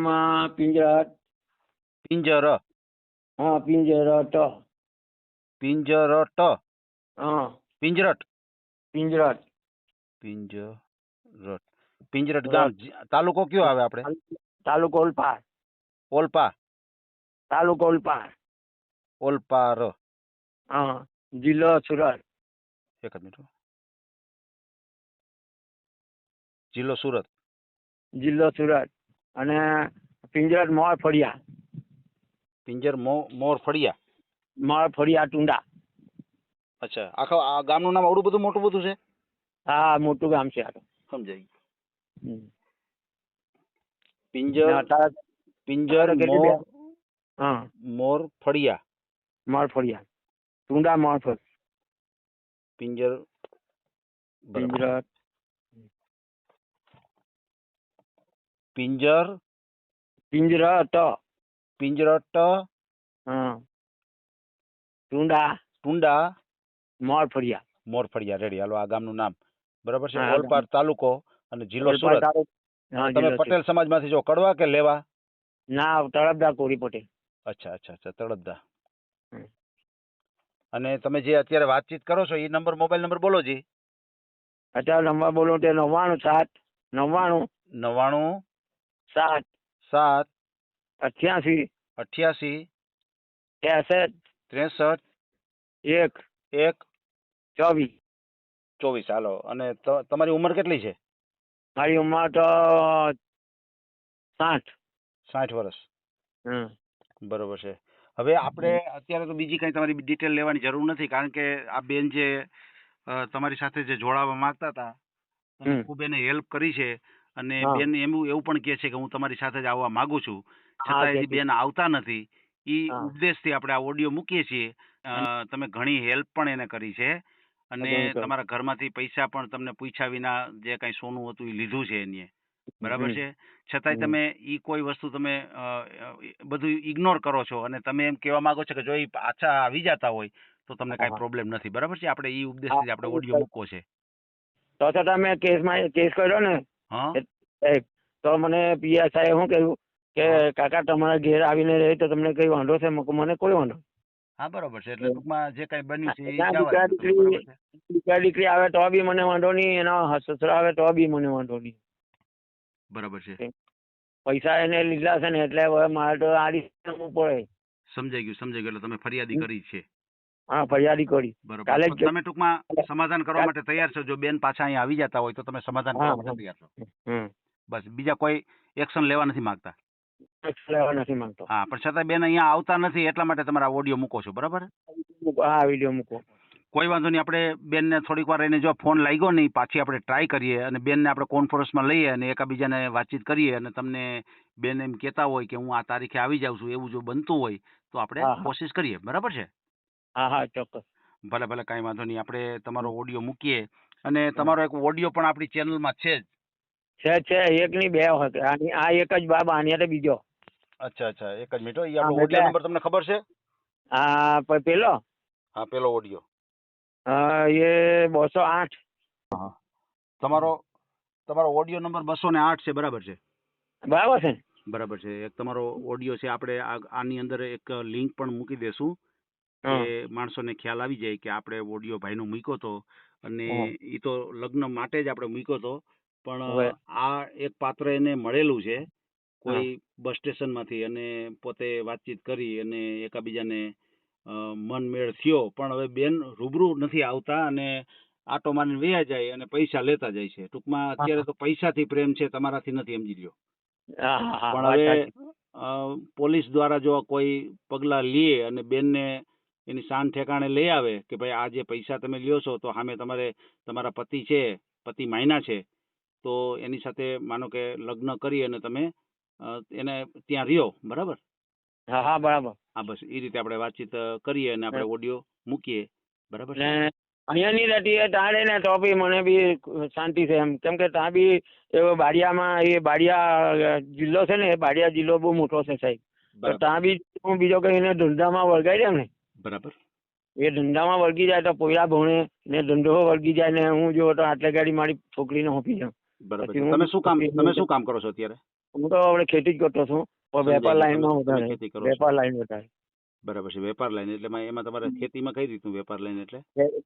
C: પિંજરટ.
B: પિંજર.
C: હા પિંજરટ.
B: પિંજરટ.
C: હા
B: પિંજરટ. પિંજરટ ગામ. તાલુકો કયો આવે આપણે?
C: તાલુકો ઓલપાડ.
B: ઓલપા.
C: તાલુકો ઓલપાડ.
B: ઓલપાર.
C: હા જિલ્લો સુરત.
B: એક જ મિનિટ.
C: જિલ્લો સુરત અને પિંજરટ મોર ફળિયા.
B: પિંજર મોર ફળિયા.
C: મોર ફળિયા ટુંડા.
B: અચ્છા, આખા આ ગામનું નામ આવડું બધું મોટું બધું છે?
C: હા મોટું ગામ છે આ તો.
B: સમજાય.
C: હમ.
B: પિંજર મોર ફળિયા.
C: મોર ફળિયા ટુંડા મોર ફળ.
B: પિંજર.
C: પિંજરટ.
B: પિંજરટ.
C: હા ટુંડા મોર ફળિયા.
B: રેડી. હાલો આ ગામનું નામ બરાબર છે.
C: હા,
B: ઓલપાડ તાલુકો અને જિલ્લો સુરત. તમે પટેલ સમાજમાંથી જો કડવા કે લેવા?
C: ના તળપદા કોરી પટેલ.
B: અચ્છા તળપદા. અને તમે જે અત્યારે વાતચીત કરો છો એ નંબર, મોબાઈલ નંબર બોલો જી.
C: અત્યારે નંબર બોલો તે 99 7
B: 7
C: 88
B: 88
C: 63
B: 63
C: 1
B: 1
C: 24.
B: હાલો. અને તમારી ઉંમર કેટલી છે?
C: મારી ઉંમર તો 60
B: વર્ષ. બરોબર છે. હવે આપણે અત્યારે તો બીજી કઈ તમારી ડિટેલ લેવાની જરૂર નથી, કારણ કે આ બેન જે તમારી સાથે જે જોડાવા માંગતા હતા તમે ખૂબ એને હેલ્પ કરી છે અને બેન એવું પણ કહે છે કે હું તમારી સાથે જ આવવા માંગુ છું, છતાં હજી બેન આવતા નથી. એ ઉદ્દેશથી આપણે આ ઓડિયો મૂકીએ છીએ. તમે ઘણી હેલ્પ પણ એને કરી છે અને તમારા ઘરમાંથી પૈસા પણ તમને પૂછ્યા વિના જે કઈ સોનું હતું એ લીધું છે એને, બરાબર છે? છતાંય તમે ઈ કોઈ વસ્તુ તમે બધું ઇગ્નોર કરો છો અને તમે એમ કહેવા માંગો છો કે જો એ પાછા આવી જતા હોય તો તમને કાંઈ પ્રોબ્લેમ નથી, બરાબર છે? આપણે ઈ ઉદ્દેશથી આપણે ઓડિયો મૂકવો છે.
C: તો તમે કેસ કર્યો ને તો મને પીએસઆઈ શું કહ્યું કે કાકા તમારા ઘેર આવીને રહે તો તમને કઈ વાંધો છે? મેં કહ્યું, મને કોઈ વાંધો નહીં.
B: હા બરોબર છે. એટલે ટૂંકમાં જે કઈ બન્યું છે એ
C: ના,
B: જવા દીધું. બરોબર છે.
C: દીકરી આવે તો બી મને વાંધો નહીં, એના સસરા આવે તો બી મને વાંધો નહીં.
B: બરાબર છે.
C: પૈસા એને લીધા છે ને એટલે હવે મારે તો આ રીતે પડે.
B: સમજાઈ ગયું. એટલે તમે ફરિયાદી કરી છે.
C: હા, ફરિયાદી કરી.
B: બરોબર.
C: કાલે
B: તો તમે ટૂંકમાં સમાધાન કરવા માટે તૈયાર છો? જો બેન પાછા અહીંયા આવી જતા હોય તો તમે સમાધાન કરવા માટે તૈયાર છો?
C: હમ.
B: બસ, બીજા કોઈ એક્શન લેવા નથી માંગતા?
C: લેવા નથી માંગતો.
B: હા, પણ છતાં બેન અહીંયા આવતા નથી એટલા માટે તમારા ઓડિયો મૂકો છો, બરાબર?
C: હા, વિડીયો મૂકો.
B: કોઈ વાંધો નહીં. આપણે બેનને થોડીક વાર રહીને જો ફોન લાગ્યો નહીં, પાછી આપણે ટ્રાય કરીએ અને બેનને આપણે કોન્ફરન્સમાં લઈએ અને એકાબીજાને વાતચીત કરીએ. અને તમને બેન એમ કહેતા હોય કે હું આ તારીખે આવી જાઉં છું, એવું જો બનતું હોય તો આપણે
C: હા.
B: કોશિશ કરીએ. બરાબર છે?
C: હા હા, ચોક્કસ.
B: ભલે કાંઈ વાંધો નહીં. આપણે તમારો ઓડિયો મૂકીએ અને તમારો એક ઓડિયો પણ આપણી ચેનલમાં છે જ.
C: છે એક ની બે વખત. આ એક જ બાબા, આની હાથે બીજો.
B: અચ્છા, એક જ મિનિટ. એ આપણો ઓડિયો નંબર તમને ખબર છે?
C: હા, પેલો
B: હા, પેલો ઓડિયો
C: એ 208.
B: તમારો ઓડિયો નંબર 208 છે. બરાબર છે?
C: બરાબર છે ને?
B: બરાબર છે. એક તમારો ઓડિયો છે. આપણે આની અંદર એક લિંક પણ મૂકી દેશું કે માણસોને ખ્યાલ આવી જાય કે આપણે ઓડિયો ભાઈનો મૂક્યો હતો અને એ તો લગ્ન માટે જ આપણે મૂક્યો હતો. પણ આ એક પાત્ર એને મળેલું છે કોઈ બસ સ્ટેશન માંથી અને પોતે વાતચીત કરી અને એકાબીજાને મન મેળ થયો. પણ હવે બેન રૂબરૂ નથી આવતા અને આટો મારીને વયા જાય અને પૈસા લેતા જાય છે. ટૂંકમાં અત્યારે તો પૈસાથી પ્રેમ છે, તમારાથી નથી, સમજી લ્યો. પણ હવે પોલીસ દ્વારા જો કોઈ પગલા લે અને બેનને એની શાન ઠેકાણે લઈ આવે કે ભાઈ આ જે પૈસા તમે લ્યો છો તો સામે તમારા પતિ છે, પતિ માયના છે, તો એની સાથે માનો કે લગ્ન કરી અને તમે એને ત્યાં રહ્યો. બરાબર?
C: હા, બરાબર.
B: હા, બસ એ રીતે આપણે વાતચીત કરીએ અને આપણે ઓડિયો મૂકીએ. બરાબર છે?
C: અહીંયાની રેતી તાળે ને તો બી મને બી શાંતિ છે એમ. કેમ કે ત્યાં બી બાડિયામાં એ બાડિયા જિલ્લો છે ને, એ બાડિયા જિલ્લો બહુ મોટો છે સાહેબ. તો ત્યાં બી હું બીજો કઈ એને ધંધામાં વળગાઈ દઉં ને,
B: બરાબર,
C: એ ધંધામાં વળગી જાય તો પોયરા ભણે ને ધંધો વળગી જાય ને હું જો તો આટલે ગાડી મારી છોકરીને હોપી જાઉં.
B: બરાબર. તમે શું કામ કરો છો અત્યારે?
C: હું તો હવે ખેતી જ કરતો છું, પણ વેપાર લાઈનમાં વધારે. વેપાર લાઈન વધારે.
B: બરાબર છે. વેપાર લાઈન એટલે એમાં તમારે ખેતીમાં કઈ રીતનું વેપાર લાઈન એટલે?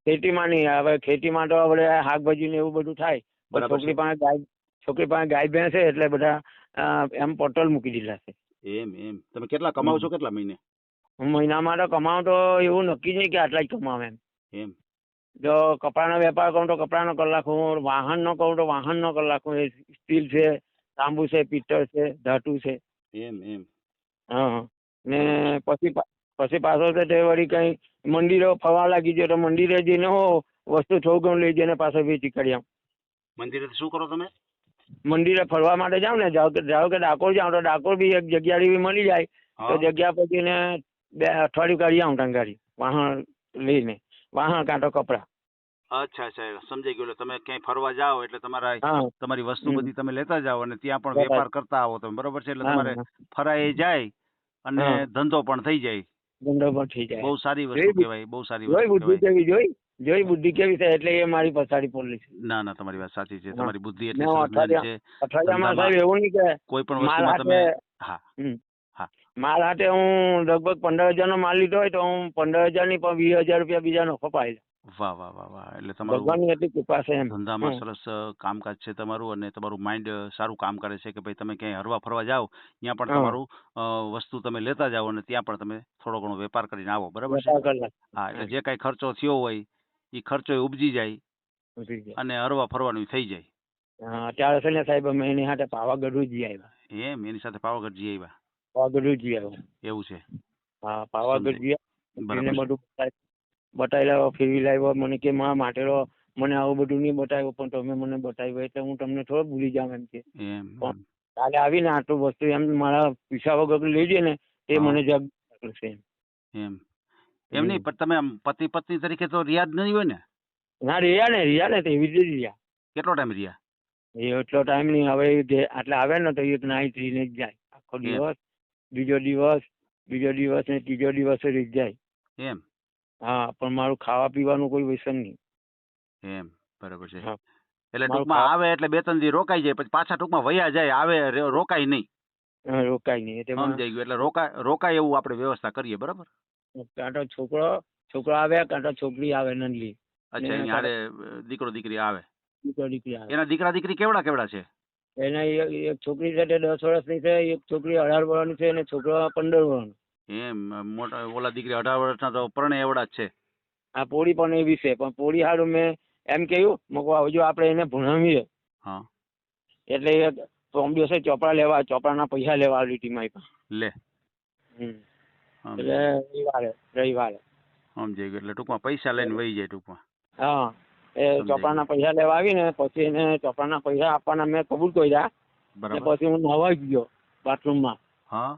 C: ખેતીમાં નહીં, હવે ખેતીમાં તો આપણે શાકભાજી ને એવું બધું થાય. છોકરી પાસે ગાય ભેંસ છે એટલે બધા એમ પોર્ટલ મૂકી દીધા છે.
B: એમ. તમે કેટલા કમાવો છો કેટલા મહિને?
C: મહિનામાં તો કમાવ તો એવું નક્કી જ નહીં કે આટલા જ કમાવે એમ. જો કપડાનો વેપાર કરું તો કપડાનો કલાક હું, વાહનનો કહું તો વાહનનો કલાક હું. સ્ટીલ છે, તાંબુ છે, પિત્તળ છે, ધાતુ છે.
B: એમ.
C: હા. ને પછી પાછો છે તે વળી કઈ મંદિરો ફરવા લાગી ગયો તો મંદિરે જઈને હો વસ્તુ થોડું ઘણું લઈ જઈને પાછો વેચી કરી આમ.
B: મંદિરે શું કરો તમે?
C: મંદિરે ફરવા માટે જાવ ને, જાવ કે ડાકોર જાવ તો ડાકોર બી એક જગ્યા એવી મળી જાય તો જગ્યા પછી ને 2 અઠવાડિયું કાઢી આવું ટંગારી વાહન લઈને, વાહન કાં તો કપડા.
B: અચ્છા, સમજાઈ ગયું. તમે ક્યાંય ફરવા જાઓ એટલે તમારી વસ્તુ બધી તમે લેતા જાઓ અને ત્યાં પણ વેપાર કરતા આવો તમે. બરોબર છે? એટલે તમારે ફરાઈ જાય અને ધંધો પણ થઈ જાય. બહુ સારી વસ્તુ કહેવાય. બહુ સારી વસ્તુ
C: બુદ્ધિ કેવી જોઈ બુદ્ધિ કેવી છે એટલે એ મારી પછાડી પોલી છે.
B: ના, તમારી વાત સાચી છે. તમારી બુદ્ધિ એટલે
C: અઠવાડિયામાં સાહેબ એવું નહીં કે
B: કોઈ પણ વસ્તુમાં તમે
C: માલ હાથે હું લગભગ 15,000 નો માલ લીધો હોય તો હું 15,000 ની પણ 20,000 રૂપિયા બીજા નો ખપાય.
B: વાહ. એટલે તમારું ધંધામાં સરસ કામકાજ છે તમારું અને તમારું માઇન્ડ સારું કામ કરે છે કે ભાઈ તમે ક્યાંય હરવા ફરવા જાઓ ત્યાં પણ તમારું વસ્તુ તમે લેતા જાઓ અને ત્યાં પણ તમે થોડો ઘણો વેપાર કરીને આવો. બરાબર છે? હા. એટલે જે કઈ ખર્ચો થયો હોય એ ખર્ચો ઉપજી જાય અને હરવા ફરવાનું થઈ જાય.
C: અત્યારે છે ને સાહેબ અમે એની સાથે પાવાગઢ જઈ આવ્યા.
B: એની સાથે પાવાગઢ જઈ આવ્યા?
C: પાવાગઢ જઈ આવ્યો.
B: એવું છે?
C: હા, પાવાગઢ જઈ બધું બતાવી લાવ્યો, ફેરવી લાવ્યો. મને કે માં માટેલો મને આવું બધું નહીં બતાવ્યું પણ તમે મને બતાવ્યું એટલે હું તમને થોડો ભૂલી જાઉં એમ કે. કાલે આવીને આટલું વસ્તુ એમ મારા પૈસા વગર લઈ જઈએ ને એ મને જગ છે.
B: એમ નહીં, પણ તમે પતિ પત્ની તરીકે તો રહ્યા જ નહીં હોય ને?
C: ના, રહ્યા ને એવી જ રહ્યા.
B: કેટલો ટાઈમ રહ્યા?
C: એટલો ટાઈમ નહીં. હવે આટલે આવે ને તો એક નાઈટ રહીને જ જાય. આખો દિવસ, બીજો દિવસ ને ત્રીજો દિવસ રહી જાય.
B: એમ?
C: હા, પણ મારું ખાવા પીવાનું કોઈ વ્યસન નહીં.
B: એમ. બરાબર છે. એટલે
C: મારું
B: ટૂંકમાં આવે એટલે 2-3 દી રોકાઈ જાય, પછી પાછા ટૂંકમાં વયા જાય, આવે રોકાય નહીં.
C: રોકાય નહીં એટલે
B: સમજાઈ ગયું. એટલે રોકાય એવું આપણે વ્યવસ્થા કરીએ, બરાબર?
C: કાં તો છોકરો આવે કાં તો છોકરી આવે નંદલી.
B: અચ્છા, એની હારે દીકરો દીકરી આવે.
C: દીકરી આવે.
B: એના દીકરા દીકરી કેવડા છે?
C: એને એક છોકરી છે તે 10 વર્ષની છે, એક છોકરી 18 વર્ષની છે અને છોકરો 15 વર્ષનો.
B: એમ મોટા ઓલા દીકરી 18 વર્ષના તો પરણે એવડા જ છે.
C: આ પોળી પણ એવી છે, પણ પોળી હારું મેં એમ કહ્યું મગવા જો આપણે એને ભણાવીએ.
B: હા.
C: એટલે એ ત્રણ દિવસે ચોપડાના પૈસા લેવા લીટીમાં
B: લે.
C: એટલે રવિવારે
B: સમજાઈ ગયું. એટલે ટૂંકમાં પૈસા લઈને વહી જાય ટૂંકમાં.
C: હા, એ ચોપડાના પૈસા લેવા આવીને પછી એને ચોપડાના પૈસા આપવાના મેં કબૂલ કર્યા.
B: બરાબર.
C: પછી હું નાહવા ગયો બાથરૂમમાં.
B: હા.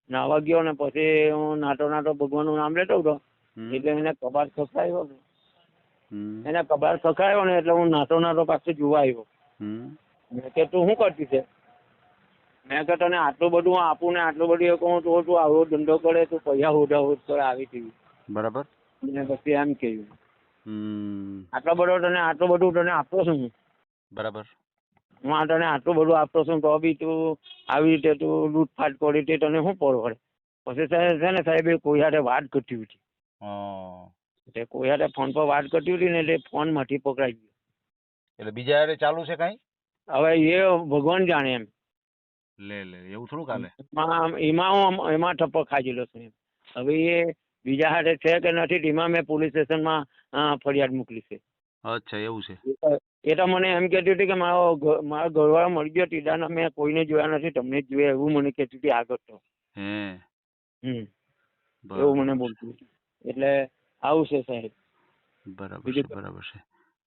C: નાહવા ગયો ને પછી હું નાટો ભગવાનનું નામ લેતો હતો. એટલે એને કબાટ ખખડાયો ને એટલે હું નાટો પાસે જોવા આવ્યો. મેં કે તું શું કરતી છે? મેં કે તને આટલું બધું આપું ને આટલું બધું કહું તો તું આવો ધંધો કરે, તું પૈસા હોડ કરે આવી હતી.
B: બરાબર.
C: મેં પછી એમ કહ્યું આટલું બધું તને આપતો છું.
B: બરાબર.
C: હું તને આટલું બધું આપતો છું તો બી તું આવી રીતે તું લૂંટફાટ કરી તે તને શું પડે? પછી છે ને સાહેબ કોઈ હારે વાત કરતી હતી. તે કોઈ હારે ફોન પર વાત કરતી હતી ને એટલે ફોન માંથી પકડાઈ ગયો.
B: એટલે બીજા હારે ચાલુ છે કઈ?
C: હવે એ ભગવાન જાણે એમ.
B: લે એવું થોડું ચાલે.
C: એમાં ઠપ્પો ખાજેલો છું. હવે એ બીજા હારે છે કે નથી એમાં મેં પોલીસ સ્ટેશનમાં ફરિયાદ મોકલી છે.
B: અચ્છા, એવું છે.
C: એ તો મને એમ કહેતી હતી કે મારા ઘરવાળા મળી ગયો ટીડાના, મેં કોઈને જોયા નથી, તમને જ જોયા એવું મને કહેતી હતી આગળ તો. એવું મને બોલતું હતું. એટલે આવું છે સાહેબ.
B: બરાબર છે.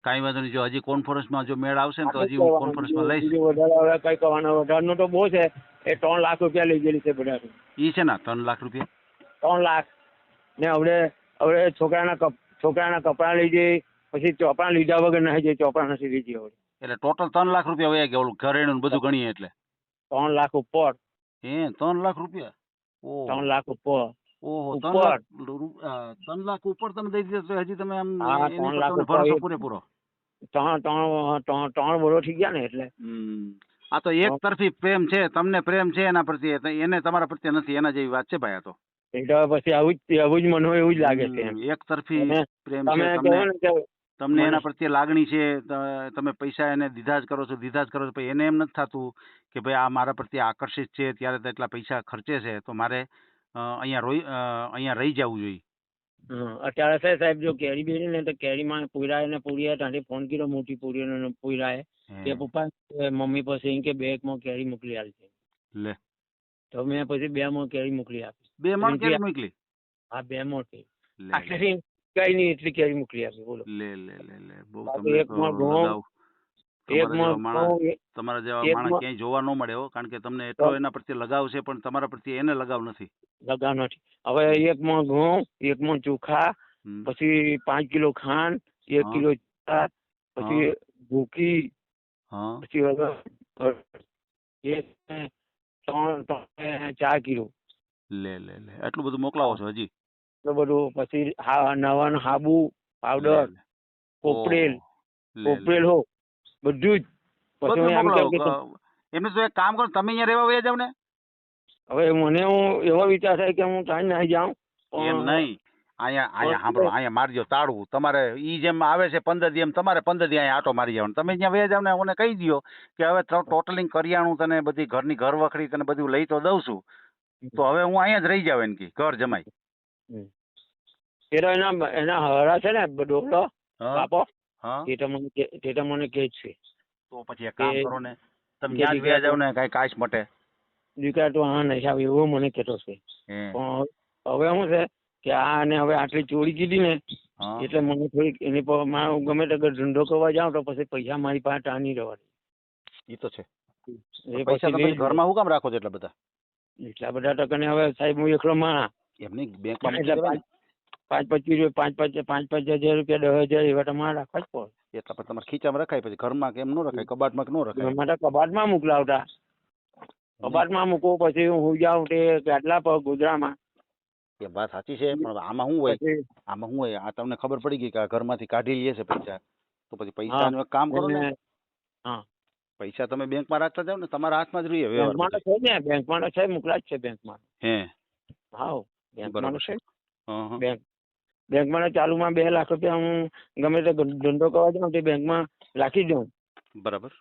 B: કાંઈ વાંધો નહીં. જો હજી કોન્ફરન્સમાં જો મેળ આવશે ને તો હજી હું કોન્ફરન્સમાં લઈશ.
C: વધારે કઈ કહેવાનો વધારનો તો બહુ છે. એ 3 લાખ રૂપિયા લઈ ગયેલી છે બધા.
B: ઈ છે ને 3 લાખ રૂપિયા.
C: 3 લાખ ને હવે છોકરાના કપડા લઈ જઈ, પછી ચોપડા લીધા વગર નાહી જાય, ચોપડા નથી લઈ જઈ.
B: એટલે ટોટલ 3 લાખ રૂપિયા વયા ગયા ઓલું ઘરેણું બધું ગણીએ એટલે
C: 3 લાખ ઉપર.
B: 3 લાખ રૂપિયા.
C: 3 લાખ ઉપર.
B: ઓહો, 3 લાખ ઉપર તમે દઈ દીધા તો હજી તમે આમ ભરોસો પૂરેપૂરો.
C: 3 વર્ષ થઈ ગયા ને એટલે.
B: આ તો એક તરફી પ્રેમ છે, તમને પ્રેમ છે એના પ્રત્યે, એને તમારા પ્રત્યે નથી, એના જેવી વાત છે ભાઈ. આ તો
C: પછી આવું જ મન હોય એવું જ લાગે છે.
B: એક તરફી પ્રેમ છે, તમને એના પ્રત્યે લાગણી છે, તમે પૈસા એને દીધા જ કરો છો. પછી એને એમ નથી થતું કે ભાઈ આ મારા પ્રત્યે આકર્ષિત છે ત્યારે તો એટલા પૈસા ખર્ચે છે તો મારે અહીંયા રહી જવું જોઈએ.
C: અત્યારે છે સાહેબ જો કેરી બેરી ને તો કેરીમાં પૂરા ને પૂરી ત્યાંથી ફોન કર્યો મોટી પૂરી પૂરા કે પપ્પા મમ્મી પછી એમ કે 2 માં કેરી મોકલી આપી.
B: લે.
C: તો મેં પછી 2 માં કેરી મોકલી આપી.
B: 2 મણ કેરી મોકલી?
C: હા, 2 મણ કેરી. આટલી કઈ નહીં એટલી કેરી મોકલી આપી. બોલો.
B: લે બહુ તમને તો તમારા જેવા માણસ ક્યાંય જોવા ન મળે હો, કારણ કે તમને એટલો એના પ્રત્યે લગાવ છે પણ તમારા પ્રત્યે એને લગાવ નથી.
C: હવે 1 મણ ઘઉં, 1 મણ ચોખા, પછી 5 કિલો ખાંડ, 1 કિલો પછી ભૂકી, પછી 4 કિલો.
B: લે એટલું બધું મોકલાવો છો હજી?
C: એટલું બધું. પછી નવાનો હાબુ પાવડર, કોપરેલ હો બધું જ.
B: એમને તો એક કામ કરો, તમે અહીંયા રહેવા વયા જાવ ને.
C: હવે મને હું એવો વિચાર થાય કે હું ત્યાં નહીં જાઉં.
B: એમ નહીં, અહીંયા સાંભળો, અહીંયા મારજો તાળું. તમારે ઈ જેમ આવે છે 15 દી, એમ તમારે 15 દી અહીંયા આટો મારી જવાનું. તમે અહીંયા વયા જાવ ને, મને કહી દો કે હવે ટોટલિંગ કરિયાણું તને બધી ઘરની ઘર વખરી તને બધું લઈ તો દઉં છું, તો હવે હું અહીંયા જ રહી જાવ. એને કી ઘર જમાઈ.
C: એના હરા છે ને ડોકલો બાપો, તે તો મને કે છે.
B: તો પછી એક કામ કરો ને, તમે ત્યાં જ વયા જાવ ને, કઈ કાશ મટે.
C: દીકરા તો નહીં આવે એવો મને કહેતો છે. પણ હવે શું છે કે આને હવે આટલી ચોરી કીધી ને એટલે મને થોડીક એની પર ગમે તે ધંધો કરવા જાઉં તો પછી પૈસા મારી પાસે ટાણી રહેવાની.
B: એ તો છે. પૈસા તમે ઘરમાં શું કામ રાખો છો એટલા બધા?
C: એટલા બધા ટકા હવે સાહેબ હું એકલો માણા.
B: એમ નહીં, બેંકમાં
C: 5,000 રૂપિયા 10,000 એવા તમારે રાખવા જ પડે.
B: એટલા પણ તમારે ખીચામાં રખાય, પછી ઘરમાં કેમ ન રખાય, કબાટમાં કે ન રખાય?
C: માટે કબાટમાં મોકલાવતા. કબાટમાં મૂકવું પછી હું જાઉં તે કેટલા પર ગુજરામાં.
B: એ વાત સાચી છે, પણ આમાં શું હોય, આ તમને ખબર પડી ગઈ કે આ ઘરમાંથી કાઢી લે છે પૈસા, તો પછી પૈસાનું એક કામ કરો ને,
C: હા.
B: પૈસા તમે બેંકમાં રાખતા જાવ ને, તમારા હાથમાં જ રહીએ વ્યવહાર
C: બેંકમાં તો
B: બધો.
C: છે ને, બેંકમાં તો છે, મોકલા જ છે બેંકમાં.
B: હે
C: હા, બેંકમાં
B: બરાબર
C: તો
B: છે.
C: છે.
B: હં, હં.
C: બેંકમાં તો ચાલુમાં 2 લાખ રૂપિયા હું ગમે તે ધંધો કરવા જાઉં તે બેંકમાં રાખી દઉં.
B: બરાબર.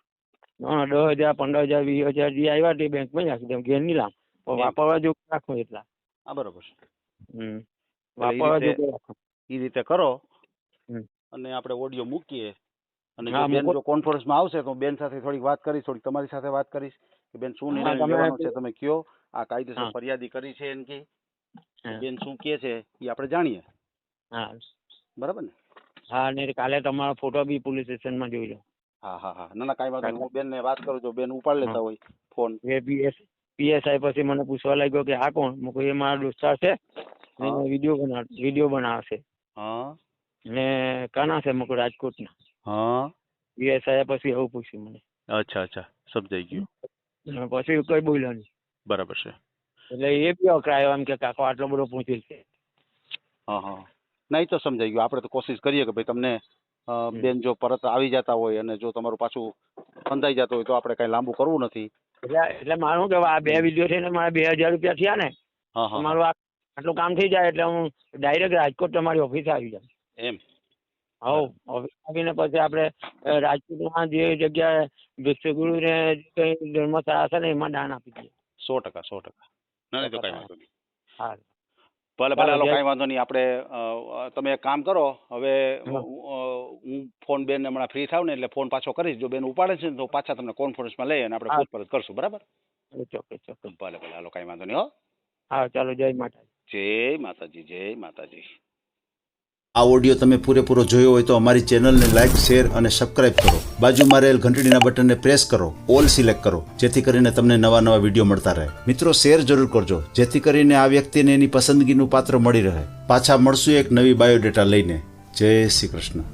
C: હા, 10,000, 15,000, 20,000 જે આવ્યા તે બેંકમાં જ રાખી દઉં, ઘેર નહીં લાવ. પણ
B: એમ.
C: વાપરવા જો રાખું એટલા.
B: હા, બરાબર છે.
C: વાપરવા
B: એટલે
C: જો રાખું.
B: એ રીતે કરો
C: હમ.
B: અને આપણે ઓડિયો મૂકીએ. અને
C: હા,
B: જો બેન
C: મૂકો.
B: જો કોન્ફરન્સમાં આવશે તો બેન સાથે થોડીક વાત કરીશ, થોડીક તમારી સાથે વાત કરીશ કે બેન શું
C: હા,
B: નિર્ણય
C: તમે
B: લેવાનો છે તમે કયો. આ કાયદેસર
C: હા.
B: ફરિયાદી કરી છે એમ કે
C: હા.
B: બેન શું કહે છે એ આપણે જાણીએ.
C: હા,
B: બરાબર ને?
C: હા, ને કાલે તમારો ફોટો બી પોલીસ સ્ટેશનમાં જોઈ લો.
B: હા હા હા, ના ના કાંઈ વાંધો નહીં. હું બેનને વાત કરું, જો બેન ઉપાડ લેતા હોય ફોન.
C: એ પીએસઆઈ પછી મને પૂછવા લાગ્યો કે આ કોણ? મેં કહ્યું એ મારા દોસ્તાર છે, ને
B: હા.
C: વિડીયો બનાવશે.
B: હા
C: ને કાના છે? મેં કહ્યું રાજકોટના.
B: હા.
C: પીએસઆઈ પછી એવું પૂછ્યું મને.
B: અચ્છા અચ્છા, સમજાઈ ગયું.
C: ને પછી કઈ બોલ્યો નહીં.
B: બરાબર છે.
C: એટલે એ બી અકળાયો એમ કે કાકો આટલો બધો પૂછ્યું છે.
B: હા હા, ના એ તો સમજાઈ ગયું. આપણે તો કોશિશ કરીએ કે ભાઈ તમને બેન જો પરત આવી જતા હોય અને જો તમારું પાછું બંધાઈ જતું હોય તો આપણે કાંઈ લાંબુ કરવું નથી.
C: એટલે મારું શું કે આ 2 વિડીયો થઈને મારા 2,000 રૂપિયા થયા ને,
B: હા હા,
C: મારું આટલું કામ થઈ જાય એટલે હું ડાયરેક્ટ રાજકોટ તમારી ઓફિસે આવી જાઉં.
B: એમ.
C: હવ ઓફિસ આવીને પછી આપણે રાજકોટમાં જે જગ્યાએ ભિક્ષુગુરુ ને કઈ ધર્મશાળા છે ને એમાં દાન આપી દઈએ.
B: 100%, 100%. ના નહીં તો કાંઈ વાંધો નહીં.
C: હા,
B: ભલે ભલે, હાલો કાંઈ વાંધો નહીં. આપણે તમે એક કામ કરો હવે. હું ફોન બેન હમણાં ફ્રી થાવ ને એટલે ફોન પાછો કરીશ. જો બેન ઉપાડે છે ને તો પાછા તમને કોન્ફરન્સમાં લઈ અને આપણે પૂછપરછ કરશું. બરાબર?
C: ચોક્કસ ચોક્કસ.
B: ભલે ભલે, હાલો કાંઈ વાંધો નહીં. હો,
C: હા, ચાલો, જય માતાજી.
B: જય માતાજી, જય માતાજી.
A: આ ઓડિયો તમે પૂરેપૂરો જોયો હોય તો અમારી ચેનલને લાઇક, શેર અને સબસ્ક્રાઇબ કરો. બાજુમાં રહેલ ઘંટડીના બટનને પ્રેસ કરો, ઓલ સિલેક્ટ કરો, જેથી કરીને તમને નવા નવા વિડીયો મળતા રહે. મિત્રો, શેર જરૂર કરજો, જેથી કરીને આ વ્યક્તિને એની પસંદગીનું પાત્ર મળી રહે. પાછા મળશું એક નવી બાયોડેટા લઈને. જય શ્રી કૃષ્ણ.